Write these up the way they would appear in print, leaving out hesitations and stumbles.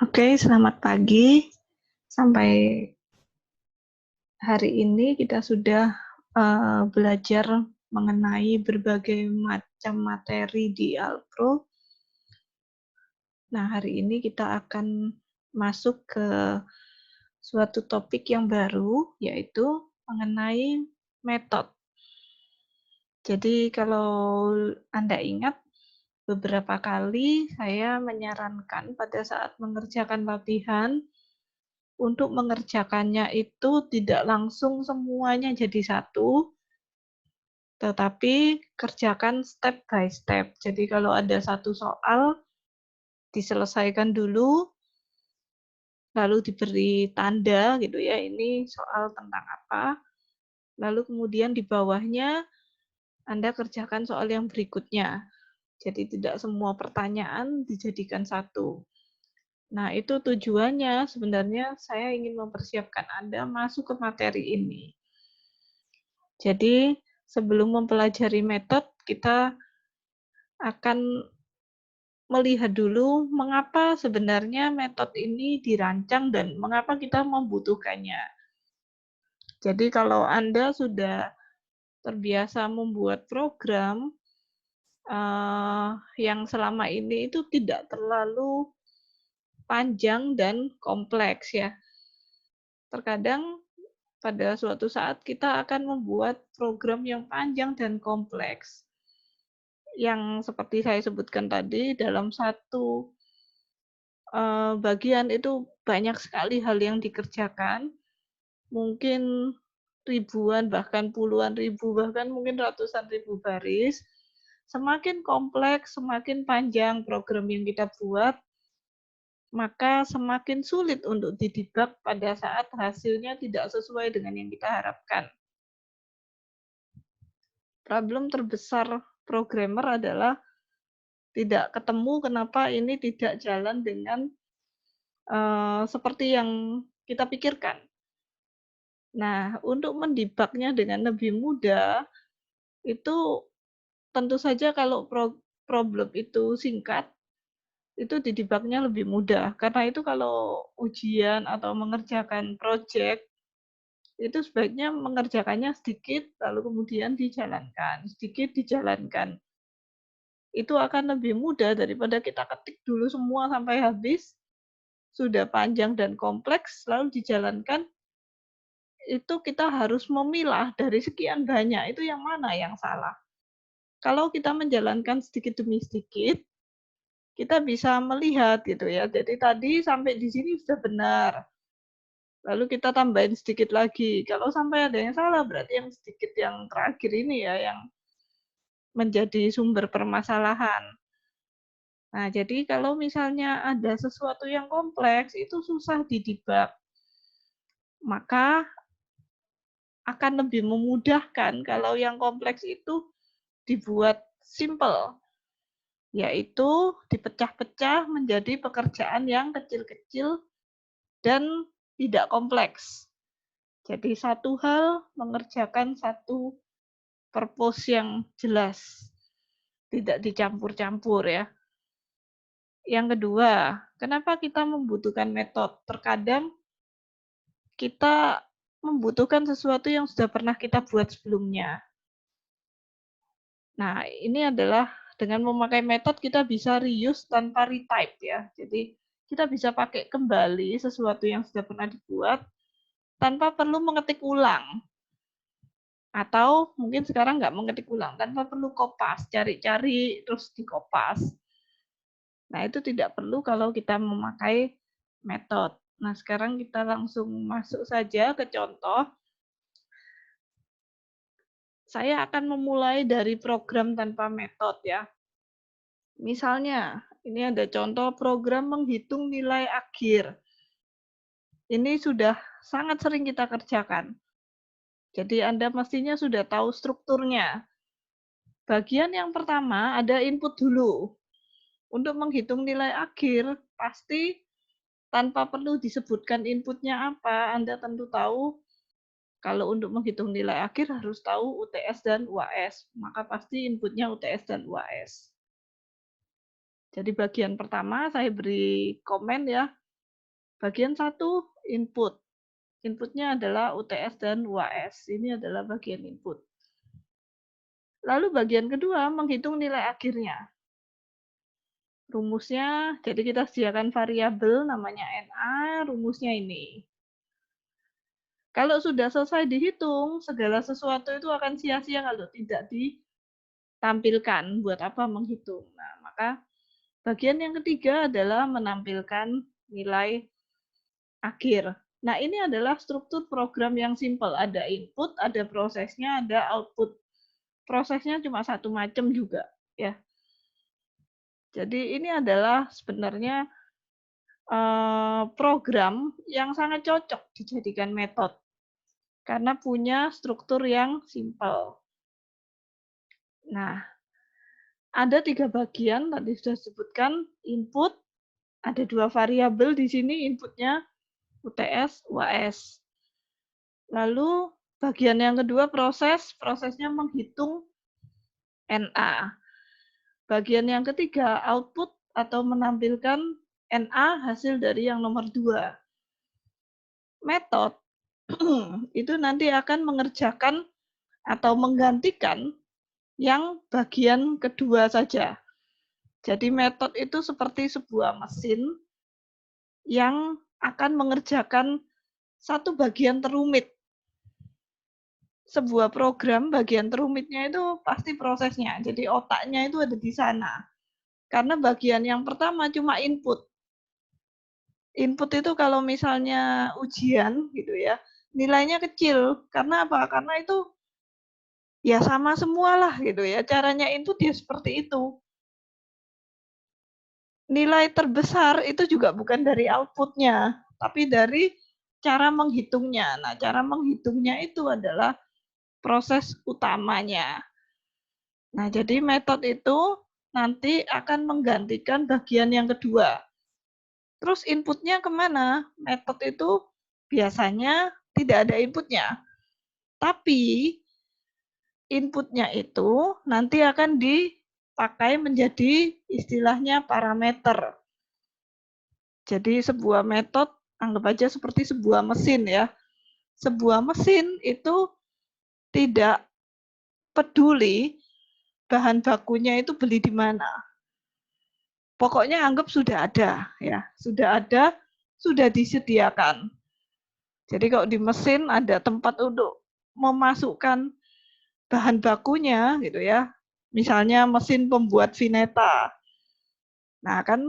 Oke, selamat pagi. Sampai hari ini kita sudah belajar mengenai berbagai macam materi di Alpro. Nah, hari ini kita akan masuk ke suatu topik yang baru, yaitu mengenai metode. Jadi kalau Anda ingat, beberapa kali saya menyarankan pada saat mengerjakan latihan, untuk mengerjakannya itu tidak langsung semuanya jadi satu, tetapi kerjakan step by step. Jadi kalau ada satu soal, diselesaikan dulu, lalu diberi tanda gitu ya, ini soal tentang apa, lalu kemudian di bawahnya Anda kerjakan soal yang berikutnya. Jadi tidak semua pertanyaan dijadikan satu. Nah, itu tujuannya sebenarnya saya ingin mempersiapkan Anda masuk ke materi ini. Jadi, sebelum mempelajari metode, kita akan melihat dulu mengapa sebenarnya metode ini dirancang dan mengapa kita membutuhkannya. Jadi kalau Anda sudah terbiasa membuat program, yang selama ini itu tidak terlalu panjang dan kompleks ya. Terkadang pada suatu saat kita akan membuat program yang panjang dan kompleks. Yang seperti saya sebutkan tadi, dalam satu bagian itu banyak sekali hal yang dikerjakan, mungkin ribuan, bahkan puluhan ribu, bahkan mungkin ratusan ribu baris. Semakin kompleks, semakin panjang program yang kita buat, maka semakin sulit untuk didebug pada saat hasilnya tidak sesuai dengan yang kita harapkan. Problem terbesar programmer adalah tidak ketemu kenapa ini tidak jalan dengan seperti yang kita pikirkan. Nah, untuk mendebugnya dengan lebih mudah, itu tentu saja kalau problem itu singkat, itu didebugnya lebih mudah. Karena itu kalau ujian atau mengerjakan project, itu sebaiknya mengerjakannya sedikit, lalu kemudian dijalankan, sedikit dijalankan. Itu akan lebih mudah daripada kita ketik dulu semua sampai habis, sudah panjang dan kompleks, lalu dijalankan, itu kita harus memilah dari sekian banyak, itu yang mana yang salah. Kalau kita menjalankan sedikit demi sedikit, kita bisa melihat gitu ya. Jadi tadi sampai di sini sudah benar. Lalu kita tambahin sedikit lagi. Kalau sampai ada yang salah, berarti yang sedikit yang terakhir ini ya yang menjadi sumber permasalahan. Nah, jadi kalau misalnya ada sesuatu yang kompleks, itu susah didebug. Maka akan lebih memudahkan kalau yang kompleks itu dibuat simple, yaitu dipecah-pecah menjadi pekerjaan yang kecil-kecil dan tidak kompleks. Jadi satu hal mengerjakan satu purpose yang jelas, tidak dicampur-campur ya. Yang kedua, kenapa kita membutuhkan metode? Terkadang kita membutuhkan sesuatu yang sudah pernah kita buat sebelumnya. Nah, ini adalah dengan memakai metode kita bisa reuse tanpa retype ya. Jadi kita bisa pakai kembali sesuatu yang sudah pernah dibuat tanpa perlu mengetik ulang. Atau mungkin sekarang nggak mengetik ulang, tanpa perlu kopas, cari-cari terus dikopas. Nah, itu tidak perlu kalau kita memakai metode. Nah, sekarang kita langsung masuk saja ke contoh. Saya akan memulai dari program tanpa metode ya. Misalnya, ini ada contoh program menghitung nilai akhir. Ini sudah sangat sering kita kerjakan. Jadi Anda mestinya sudah tahu strukturnya. Bagian yang pertama ada input dulu. Untuk menghitung nilai akhir, pasti tanpa perlu disebutkan inputnya apa, Anda tentu tahu kalau untuk menghitung nilai akhir harus tahu UTS dan UAS. Maka pasti inputnya UTS dan UAS. Jadi bagian pertama saya beri komen ya, bagian 1 input. Inputnya adalah UTS dan UAS, ini adalah bagian input. Lalu bagian kedua menghitung nilai akhirnya. Rumusnya, jadi kita sediakan variabel namanya NA, rumusnya ini. Kalau sudah selesai dihitung, segala sesuatu itu akan sia-sia kalau tidak ditampilkan. Buat apa menghitung? Nah, maka bagian yang ketiga adalah menampilkan nilai akhir. Nah, ini adalah struktur program yang simple. Ada input, ada prosesnya, ada output. Prosesnya cuma satu macam juga, ya. Jadi ini adalah sebenarnya program yang sangat cocok dijadikan metode karena punya struktur yang simpel. Nah, ada 3 bagian tadi sudah disebutkan, input, ada 2 variabel di sini inputnya UTS, UAS. Lalu bagian yang kedua proses, prosesnya menghitung NA. Bagian yang ketiga output atau menampilkan NA hasil dari yang nomor 2. Metode itu nanti akan mengerjakan atau menggantikan yang bagian kedua saja. Jadi metode itu seperti sebuah mesin yang akan mengerjakan satu bagian terumit. Sebuah program bagian terumitnya itu pasti prosesnya. Jadi otaknya itu ada di sana. Karena bagian yang pertama cuma input. Input itu kalau misalnya ujian gitu ya, nilainya kecil. Karena apa? Karena itu ya sama semualah gitu ya. Caranya input ya seperti itu. Nilai terbesar itu juga bukan dari outputnya, tapi dari cara menghitungnya. Nah, cara menghitungnya itu adalah proses utamanya. Nah, jadi metode itu nanti akan menggantikan bagian yang kedua. Terus inputnya kemana? Metode itu biasanya tidak ada inputnya. Tapi inputnya itu nanti akan dipakai menjadi istilahnya parameter. Jadi sebuah metode anggap aja seperti sebuah mesin ya. Sebuah mesin itu tidak peduli bahan bakunya itu beli di mana. Pokoknya anggap sudah ada ya, sudah disediakan. Jadi kalau di mesin ada tempat untuk memasukkan bahan bakunya gitu ya. Misalnya mesin pembuat vineta. Nah, kan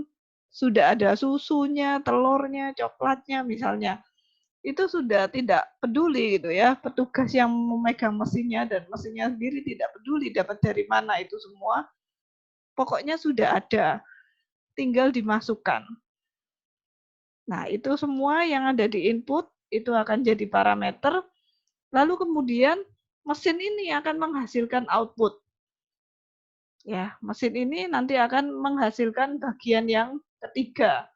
sudah ada susunya, telurnya, coklatnya misalnya. Itu sudah tidak peduli gitu ya, petugas yang memegang mesinnya dan mesinnya sendiri tidak peduli dapat dari mana itu semua. Pokoknya sudah ada, tinggal dimasukkan. Nah, itu semua yang ada di input itu akan jadi parameter, lalu kemudian mesin ini akan menghasilkan output. Ya, mesin ini nanti akan menghasilkan bagian yang ketiga.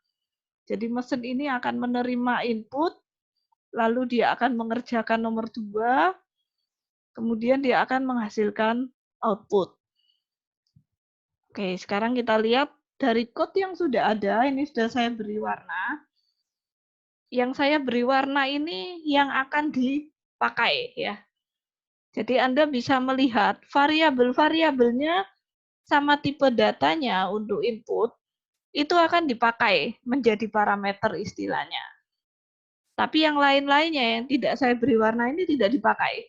Jadi mesin ini akan menerima input, lalu dia akan mengerjakan nomor 2, kemudian dia akan menghasilkan output. Oke, sekarang kita lihat dari code yang sudah ada, ini sudah saya beri warna. Yang saya beri warna ini yang akan dipakai ya. Jadi Anda bisa melihat variabel-variabelnya sama tipe datanya untuk input itu akan dipakai menjadi parameter istilahnya. Tapi yang lain-lainnya yang tidak saya beri warna ini tidak dipakai.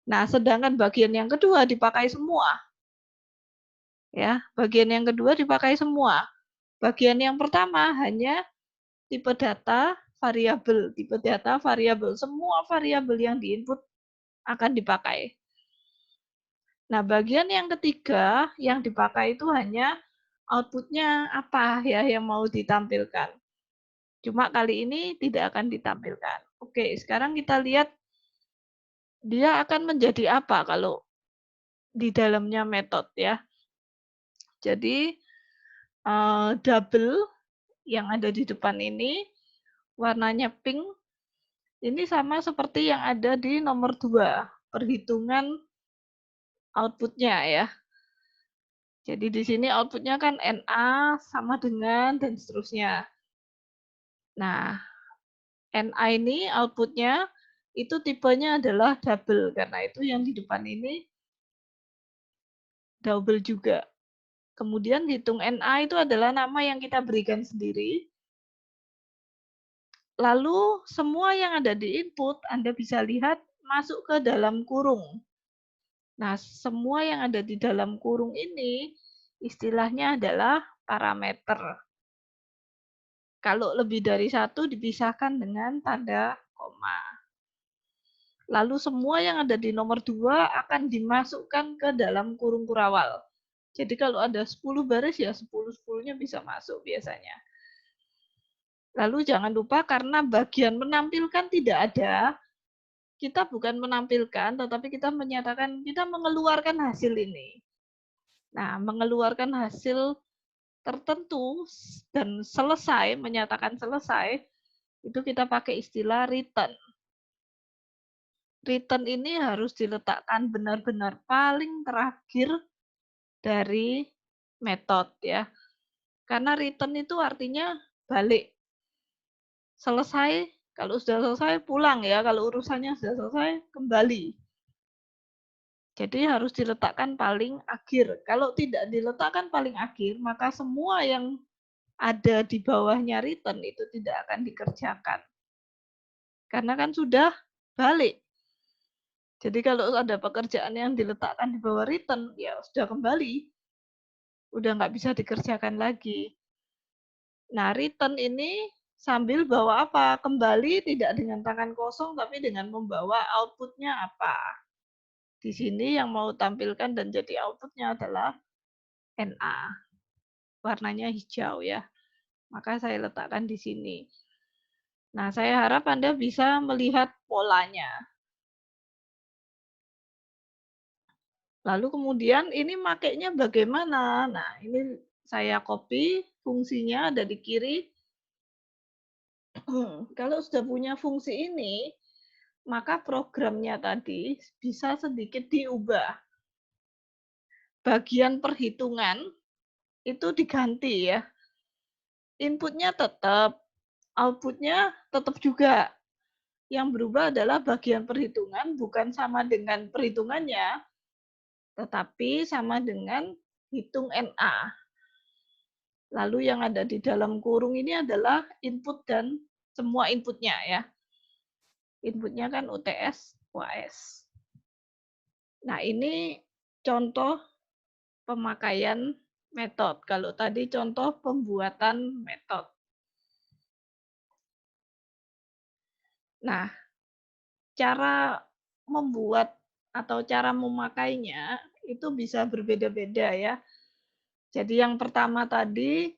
Nah, sedangkan bagian yang kedua dipakai semua. Ya, bagian yang kedua dipakai semua. Bagian yang pertama hanya tipe data variabel, tipe data variabel, semua variabel yang diinput akan dipakai. Nah, bagian yang ketiga yang dipakai itu hanya outputnya apa ya yang mau ditampilkan. Cuma kali ini tidak akan ditampilkan. Oke, sekarang kita lihat dia akan menjadi apa kalau di dalamnya metode ya. Jadi double yang ada di depan ini warnanya pink ini sama seperti yang ada di nomor 2, perhitungan outputnya ya. Jadi di sini output-nya kan NA sama dengan dan seterusnya. Nah, NA ini output-nya itu tipenya adalah double, karena itu yang di depan ini double juga. Kemudian hitung NA itu adalah nama yang kita berikan sendiri. Lalu semua yang ada di input Anda bisa lihat masuk ke dalam kurung. Nah, semua yang ada di dalam kurung ini istilahnya adalah parameter. Kalau lebih dari satu dipisahkan dengan tanda koma. Lalu semua yang ada di nomor 2 akan dimasukkan ke dalam kurung kurawal. Jadi kalau ada 10 baris ya 10-10-nya bisa masuk biasanya. Lalu jangan lupa karena bagian menampilkan tidak ada, kita bukan menampilkan tetapi kita menyatakan kita mengeluarkan hasil ini. Nah, mengeluarkan hasil tertentu dan selesai, menyatakan selesai, itu kita pakai istilah return. Return ini harus diletakkan benar-benar paling terakhir dari metode ya. Karena return itu artinya balik. Selesai, kalau sudah selesai pulang ya, kalau urusannya sudah selesai kembali. Jadi harus diletakkan paling akhir. Kalau tidak diletakkan paling akhir, maka semua yang ada di bawahnya return itu tidak akan dikerjakan. Karena kan sudah balik. Jadi kalau ada pekerjaan yang diletakkan di bawah return, ya sudah kembali. Udah nggak bisa dikerjakan lagi. Nah, return ini sambil bawa apa? Kembali tidak dengan tangan kosong, tapi dengan membawa output-nya apa. Di sini yang mau tampilkan dan jadi output-nya adalah NA. Warnanya hijau ya. Maka saya letakkan di sini. Nah, saya harap Anda bisa melihat polanya. Lalu kemudian ini makainya bagaimana? Nah, ini saya copy, fungsinya ada di kiri. Kalau sudah punya fungsi ini, maka programnya tadi bisa sedikit diubah. Bagian perhitungan itu diganti ya. Inputnya tetap, outputnya tetap juga. Yang berubah adalah bagian perhitungan bukan sama dengan perhitungannya, tetapi sama dengan hitung NA. Lalu yang ada di dalam kurung ini adalah input dan semua inputnya ya. Inputnya kan UTS, UAS. Nah ini contoh pemakaian metode. Kalau tadi contoh pembuatan metode. Nah, cara membuat atau cara memakainya itu bisa berbeda-beda ya. Jadi yang pertama tadi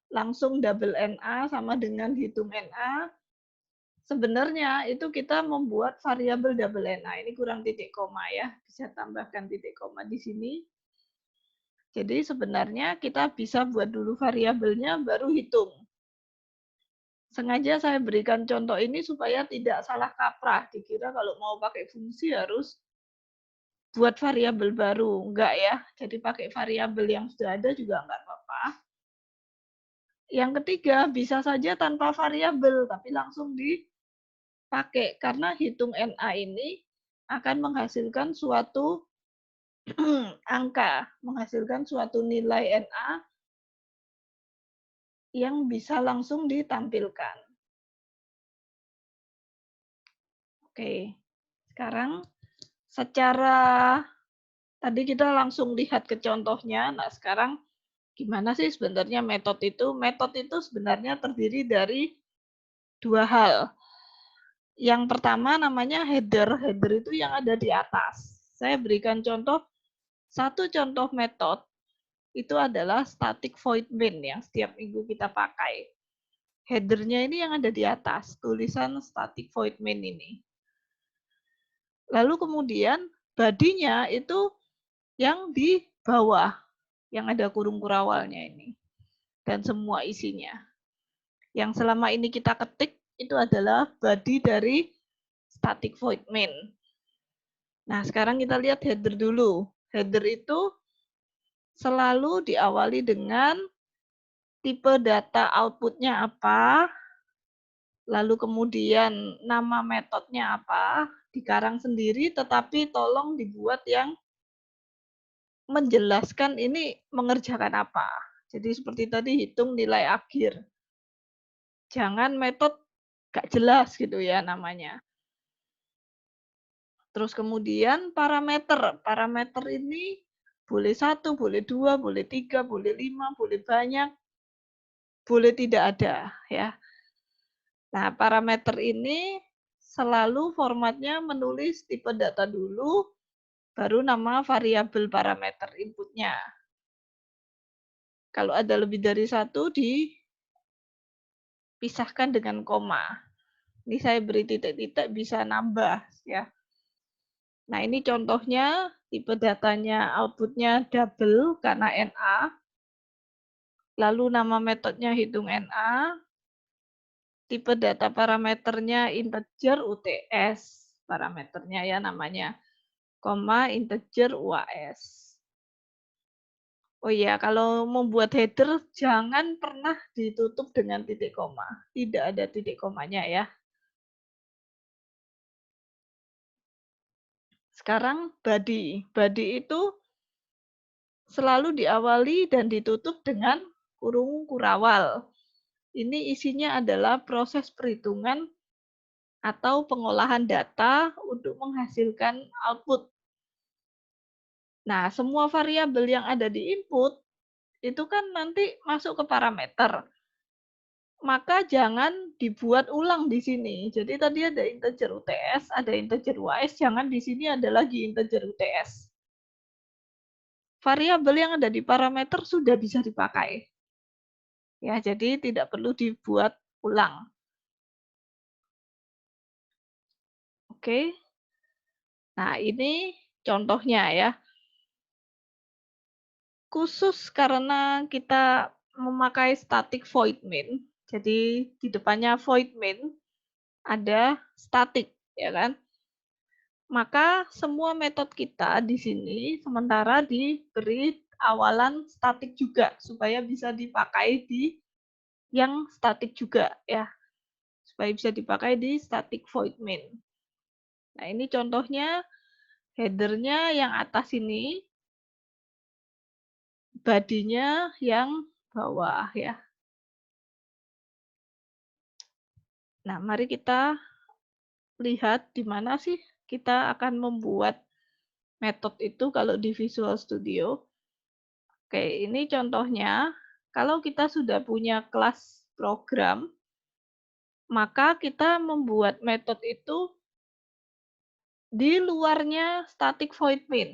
langsung double NA sama dengan hitung NA. Sebenarnya itu kita membuat variabel double NA. Ini kurang titik koma ya. Bisa tambahkan titik koma di sini. Jadi sebenarnya kita bisa buat dulu variabelnya baru hitung. Sengaja saya berikan contoh ini supaya tidak salah kaprah. Dikira kalau mau pakai fungsi harus buat variabel baru. Enggak ya. Jadi pakai variabel yang sudah ada juga enggak apa-apa. Yang ketiga, bisa saja tanpa variabel, tapi langsung dipakai. Karena hitung NA ini akan menghasilkan suatu angka, menghasilkan suatu nilai NA yang bisa langsung ditampilkan. Oke, sekarang secara tadi kita langsung lihat ke contohnya. Nah, sekarang gimana sih sebenarnya metode itu? Metode itu sebenarnya terdiri dari dua hal. Yang pertama namanya header. Header itu yang ada di atas. Saya berikan contoh, satu contoh metode itu adalah static void main yang setiap minggu kita pakai. Headernya ini yang ada di atas, tulisan static void main ini. Lalu kemudian bodinya itu yang di bawah, yang ada kurung kurawalnya ini. Dan semua isinya. Yang selama ini kita ketik itu adalah body dari static void main. Nah, sekarang kita lihat header dulu. Header itu selalu diawali dengan tipe data output-nya apa, lalu kemudian nama metodenya apa, dikarang sendiri tetapi tolong dibuat yang menjelaskan ini mengerjakan apa. Jadi seperti tadi hitung nilai akhir. Jangan metode nggak jelas gitu ya namanya. Terus kemudian parameter. Parameter ini boleh 1, boleh 2, boleh 3, boleh 5, boleh banyak, boleh tidak ada ya. Nah, parameter ini selalu formatnya menulis tipe data dulu, baru nama variabel parameter inputnya. Kalau ada lebih dari satu, dipisahkan dengan koma. Ini saya beri titik-titik bisa nambah ya. Nah, ini contohnya tipe datanya outputnya double karena NA. Lalu nama metodenya hitung NA. Tipe data parameternya integer UTS. Parameternya ya namanya. Koma integer UAS. Oh iya, kalau membuat header jangan pernah ditutup dengan titik koma. Tidak ada titik komanya ya. Sekarang body. Body itu selalu diawali dan ditutup dengan kurung kurawal. Ini isinya adalah proses perhitungan atau pengolahan data untuk menghasilkan output. Nah, semua variabel yang ada di input itu kan nanti masuk ke parameter. Maka jangan dibuat ulang di sini. Jadi tadi ada integer UTS, ada integer UAS, jangan di sini ada lagi integer UTS. Variabel yang ada di parameter sudah bisa dipakai. Ya, jadi tidak perlu dibuat ulang. Oke. Nah, ini contohnya ya. Khusus karena kita memakai static void main, jadi di depannya void main ada static, ya kan? Maka semua metode kita di sini sementara diberi awalan static juga supaya bisa dipakai di yang static juga ya. Supaya bisa dipakai di static void main. Nah, ini contohnya header-nya yang atas ini, body-nya yang bawah ya. Nah, mari kita lihat di mana sih kita akan membuat metode itu kalau di Visual Studio. Oke, ini contohnya. Kalau kita sudah punya kelas program, maka kita membuat metode itu di luarnya static void main.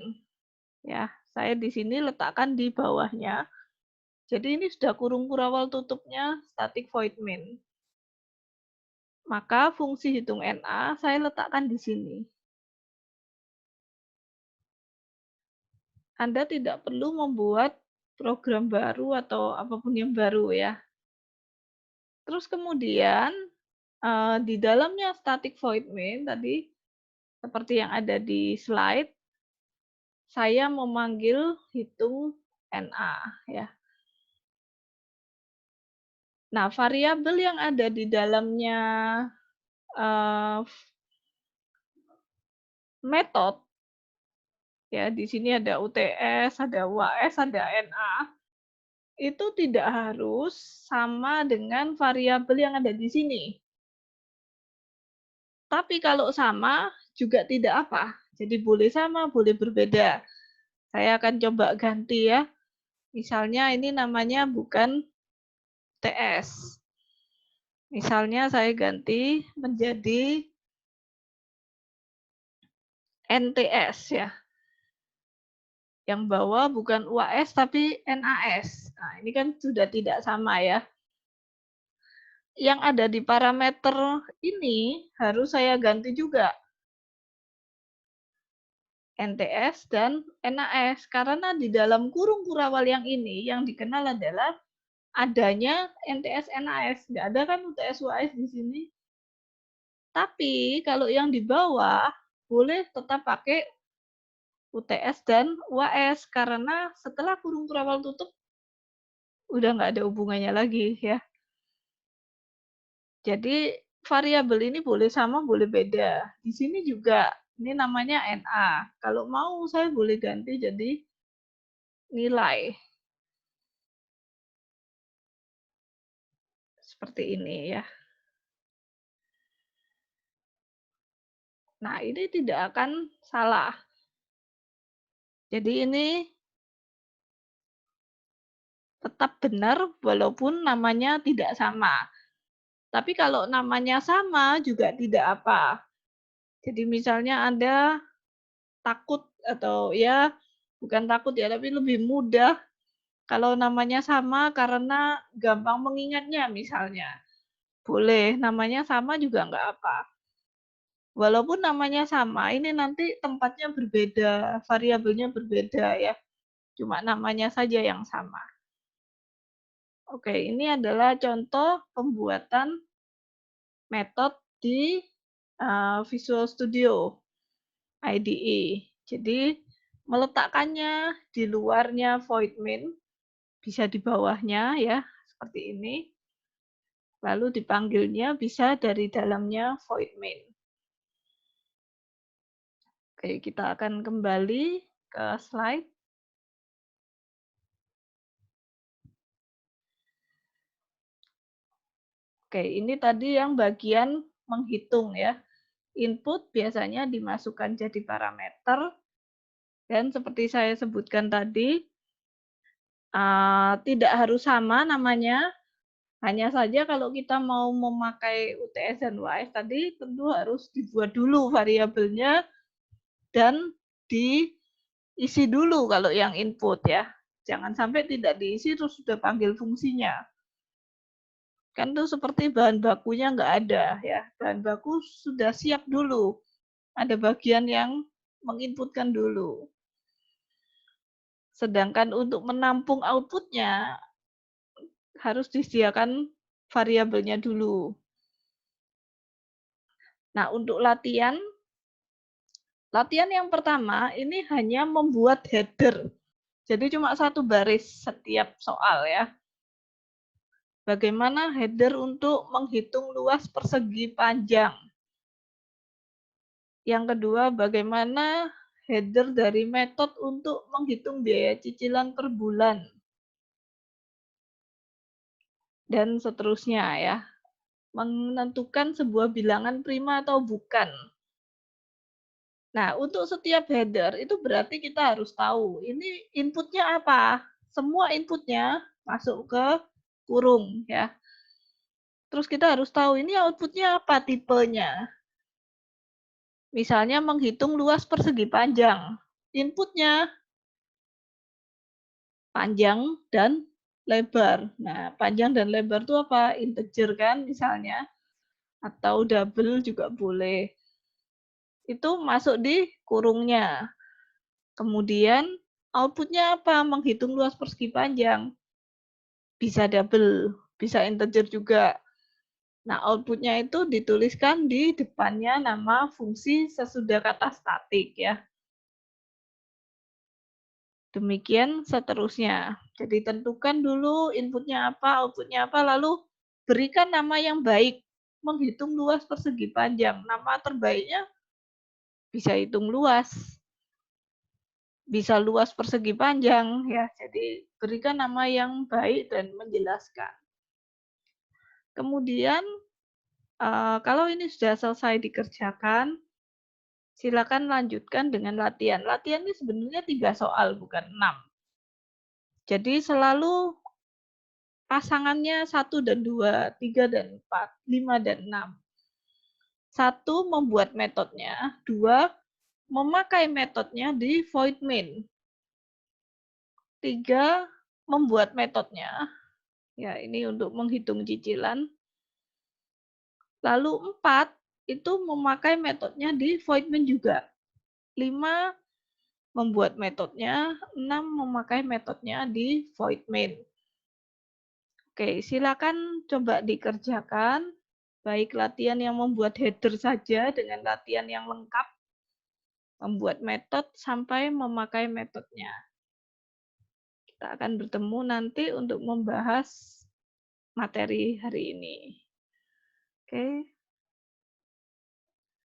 Ya, saya di sini letakkan di bawahnya. Jadi ini sudah kurung kurawal tutupnya static void main. Maka fungsi hitung NA saya letakkan di sini. Anda tidak perlu membuat program baru atau apapun yang baru ya. Terus kemudian di dalamnya static void main tadi seperti yang ada di slide, saya memanggil hitung NA ya. Nah, variabel yang ada di dalamnya metode ya, di sini ada UTS, ada UAS, ada NA. Itu tidak harus sama dengan variabel yang ada di sini. Tapi kalau sama juga tidak apa. Jadi boleh sama, boleh berbeda. Saya akan coba ganti ya. Misalnya ini namanya bukan TS. Misalnya saya ganti menjadi NTS ya. Yang bawah bukan UAS tapi NAS. Nah, ini kan sudah tidak sama ya. Yang ada di parameter ini harus saya ganti juga. NTS dan NAS. Karena di dalam kurung kurawal yang ini yang dikenal adalah adanya NTS NAS. Nggak ada kan UTS UAS di sini. Tapi kalau yang di bawah boleh tetap pakai UTS dan UAS, karena setelah kurung kurawal tutup, udah nggak ada hubungannya lagi ya. Jadi variabel ini boleh sama, boleh beda. Di sini juga ini namanya NA. Kalau mau saya boleh ganti jadi nilai. Seperti ini ya. Nah, ini tidak akan salah. Jadi ini tetap benar walaupun namanya tidak sama. Tapi kalau namanya sama juga tidak apa. Jadi misalnya Anda takut atau ya bukan takut ya, tapi lebih mudah kalau namanya sama karena gampang mengingatnya misalnya. Boleh, namanya sama juga nggak apa. Walaupun namanya sama, ini nanti tempatnya berbeda, variabelnya berbeda ya. Cuma namanya saja yang sama. Oke, ini adalah contoh pembuatan metode di Visual Studio IDE. Jadi meletakkannya di luarnya void main, bisa di bawahnya ya, seperti ini. Lalu dipanggilnya bisa dari dalamnya void main. Oke, kita akan kembali ke slide. Oke, ini tadi yang bagian menghitung ya. Input biasanya dimasukkan jadi parameter, dan seperti saya sebutkan tadi, tidak harus sama namanya, hanya saja kalau kita mau memakai UTS dan UAS tadi, tentu harus dibuat dulu variabelnya dan diisi dulu kalau yang input ya. Jangan sampai tidak diisi terus sudah panggil fungsinya. Kan tuh seperti bahan bakunya nggak ada ya. Bahan baku sudah siap dulu. Ada bagian yang menginputkan dulu. Sedangkan untuk menampung outputnya harus disediakan variabelnya dulu. Nah, untuk latihan yang pertama ini hanya membuat header. Jadi cuma satu baris setiap soal ya. Bagaimana header untuk menghitung luas persegi panjang. Yang kedua, bagaimana header dari metode untuk menghitung biaya cicilan per bulan. Dan seterusnya ya. Menentukan sebuah bilangan prima atau bukan. Nah, untuk setiap header itu berarti kita harus tahu ini inputnya apa. Semua inputnya masuk ke kurung ya. Terus kita harus tahu ini outputnya apa tipenya. Misalnya menghitung luas persegi panjang. Inputnya panjang dan lebar. Nah, panjang dan lebar itu apa? Integer kan misalnya. Atau double juga boleh. Itu masuk di kurungnya. Kemudian outputnya apa? Menghitung luas persegi panjang. Bisa double, bisa integer juga. Nah, outputnya itu dituliskan di depannya nama fungsi sesudah kata statik ya. Demikian seterusnya. Jadi tentukan dulu inputnya apa, outputnya apa, lalu berikan nama yang baik. Menghitung luas persegi panjang. Nama terbaiknya bisa hitung luas. Bisa luas persegi panjang ya. Jadi berikan nama yang baik dan menjelaskan. Kemudian kalau ini sudah selesai dikerjakan, silakan lanjutkan dengan latihan. Latihan ini sebenarnya 3 soal bukan 6. Jadi selalu pasangannya 1 dan 2, 3 dan 4, 5 dan 6. 1 membuat metodenya, 2 memakai metodenya di void main. 3 membuat metodenya. Ya, ini untuk menghitung cicilan. Lalu 4 itu memakai metodenya di void main juga. 5 membuat metodenya, 6 memakai metodenya di void main. Oke, silakan coba dikerjakan. Baik latihan yang membuat header saja dengan latihan yang lengkap membuat metode sampai memakai metodenya. Kita akan bertemu nanti untuk membahas materi hari ini. Oke.